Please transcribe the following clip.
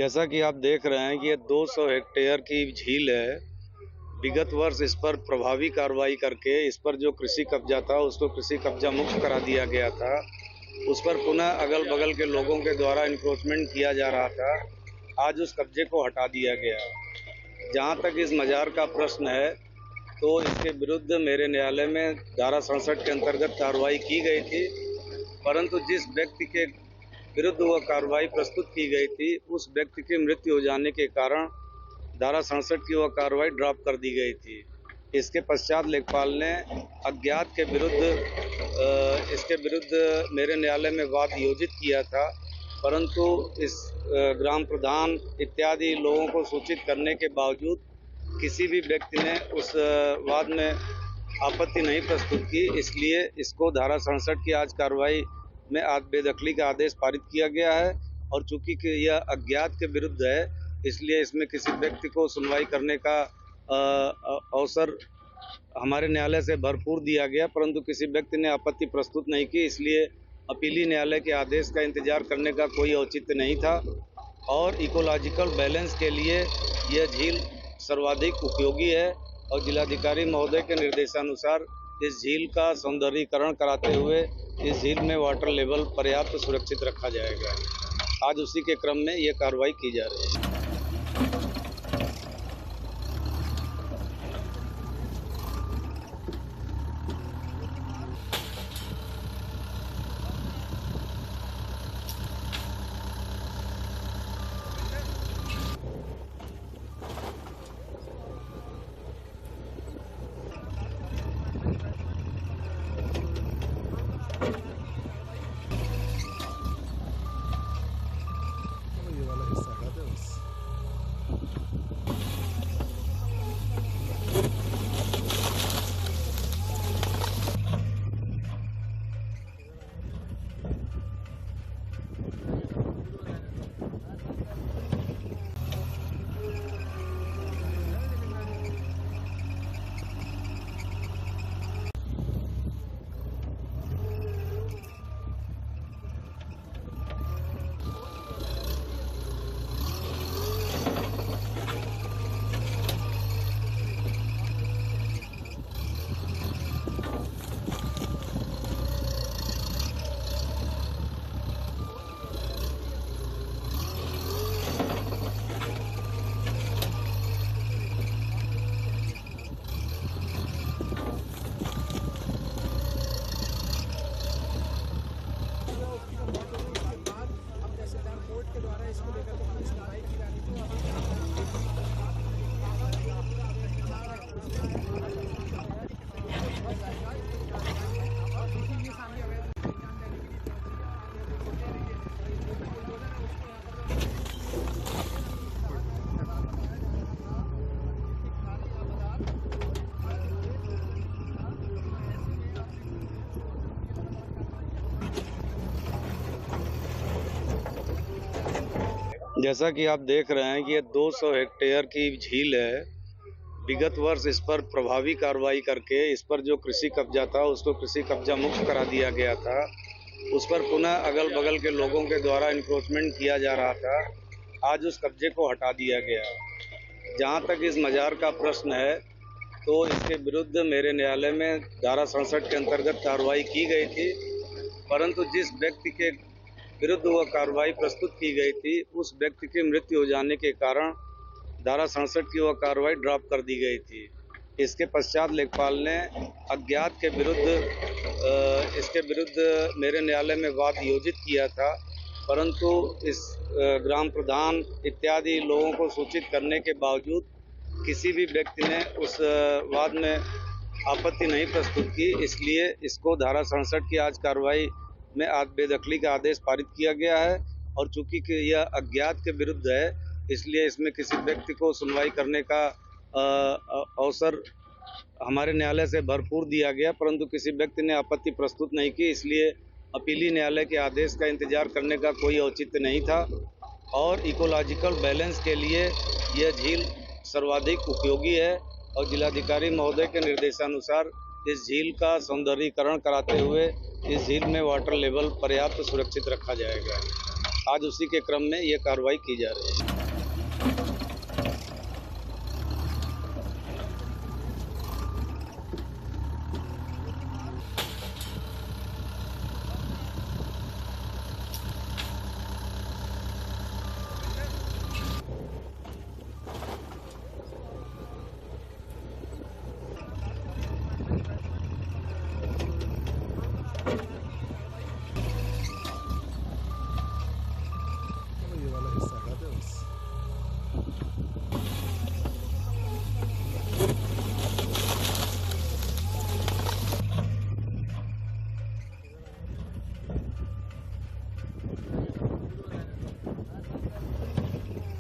जैसा कि आप देख रहे हैं कि ये 200 हेक्टेयर की झील है। विगत वर्ष इस पर प्रभावी कार्रवाई करके इस पर जो कृषि कब्जा था उसको कृषि कब्जा मुक्त करा दिया गया था। उस पर पुनः अगल बगल के लोगों के द्वारा इंक्रोचमेंट किया जा रहा था। आज उस कब्जे को हटा दिया गया। जहाँ तक इस मजार का प्रश्न है तो इसके विरुद्ध मेरे न्यायालय में धारा 67 के अंतर्गत कार्रवाई की गई थी, परंतु जिस व्यक्ति के विरुद्ध वह कार्रवाई प्रस्तुत की गई थी उस व्यक्ति की मृत्यु हो जाने के कारण धारा 67 की वह कार्रवाई ड्रॉप कर दी गई थी। इसके पश्चात लेखपाल ने अज्ञात के विरुद्ध इसके विरुद्ध मेरे न्यायालय में वाद योजित किया था, परंतु इस ग्राम प्रधान इत्यादि लोगों को सूचित करने के बावजूद किसी भी व्यक्ति ने उस वाद में आपत्ति नहीं प्रस्तुत की। इसलिए इसको धारा 67 की आज कार्रवाई में आज बेदखली का आदेश पारित किया गया है। और चूंकि यह अज्ञात के विरुद्ध है इसलिए इसमें किसी व्यक्ति को सुनवाई करने का अवसर हमारे न्यायालय से भरपूर दिया गया, परंतु किसी व्यक्ति ने आपत्ति प्रस्तुत नहीं की। इसलिए अपीली न्यायालय के आदेश का इंतजार करने का कोई औचित्य नहीं था। और इकोलॉजिकल बैलेंस के लिए यह झील सर्वाधिक उपयोगी है और जिलाधिकारी महोदय के निर्देशानुसार इस झील का सौंदर्यीकरण कराते हुए इस झील में वाटर लेवल पर्याप्त सुरक्षित रखा जाएगा। आज उसी के क्रम में ये कार्रवाई की जा रही है। जैसा कि आप देख रहे हैं कि ये 200 हेक्टेयर की झील है। विगत वर्ष इस पर प्रभावी कार्रवाई करके इस पर जो कृषि कब्जा था उसको कृषि कब्जा मुक्त करा दिया गया था। उस पर पुनः अगल बगल के लोगों के द्वारा इंक्रोचमेंट किया जा रहा था। आज उस कब्जे को हटा दिया गया। जहाँ तक इस मजार का प्रश्न है तो इसके विरुद्ध मेरे न्यायालय में धारा 67 के अंतर्गत कार्रवाई की गई थी, परंतु जिस व्यक्ति के विरुद्ध वह कार्रवाई प्रस्तुत की गई थी उस व्यक्ति की मृत्यु हो जाने के कारण धारा 67 की वह कार्रवाई ड्रॉप कर दी गई थी। इसके पश्चात लेखपाल ने अज्ञात के विरुद्ध इसके विरुद्ध मेरे न्यायालय में वाद योजित किया था, परंतु इस ग्राम प्रधान इत्यादि लोगों को सूचित करने के बावजूद किसी भी व्यक्ति ने उस वाद में आपत्ति नहीं प्रस्तुत की। इसलिए इसको धारा 67 की आज कार्रवाई में आज बेदखली का आदेश पारित किया गया है। और चूंकि यह अज्ञात के विरुद्ध है इसलिए इसमें किसी व्यक्ति को सुनवाई करने का अवसर हमारे न्यायालय से भरपूर दिया गया, परंतु किसी व्यक्ति ने आपत्ति प्रस्तुत नहीं की। इसलिए अपीली न्यायालय के आदेश का इंतजार करने का कोई औचित्य नहीं था। और इकोलॉजिकल बैलेंस के लिए यह झील सर्वाधिक उपयोगी है और जिलाधिकारी महोदय के निर्देशानुसार इस झील का सौंदर्यीकरण कराते हुए इस झील में वाटर लेवल पर्याप्त सुरक्षित रखा जाएगा। आज उसी के क्रम में ये कार्रवाई की जा रही है।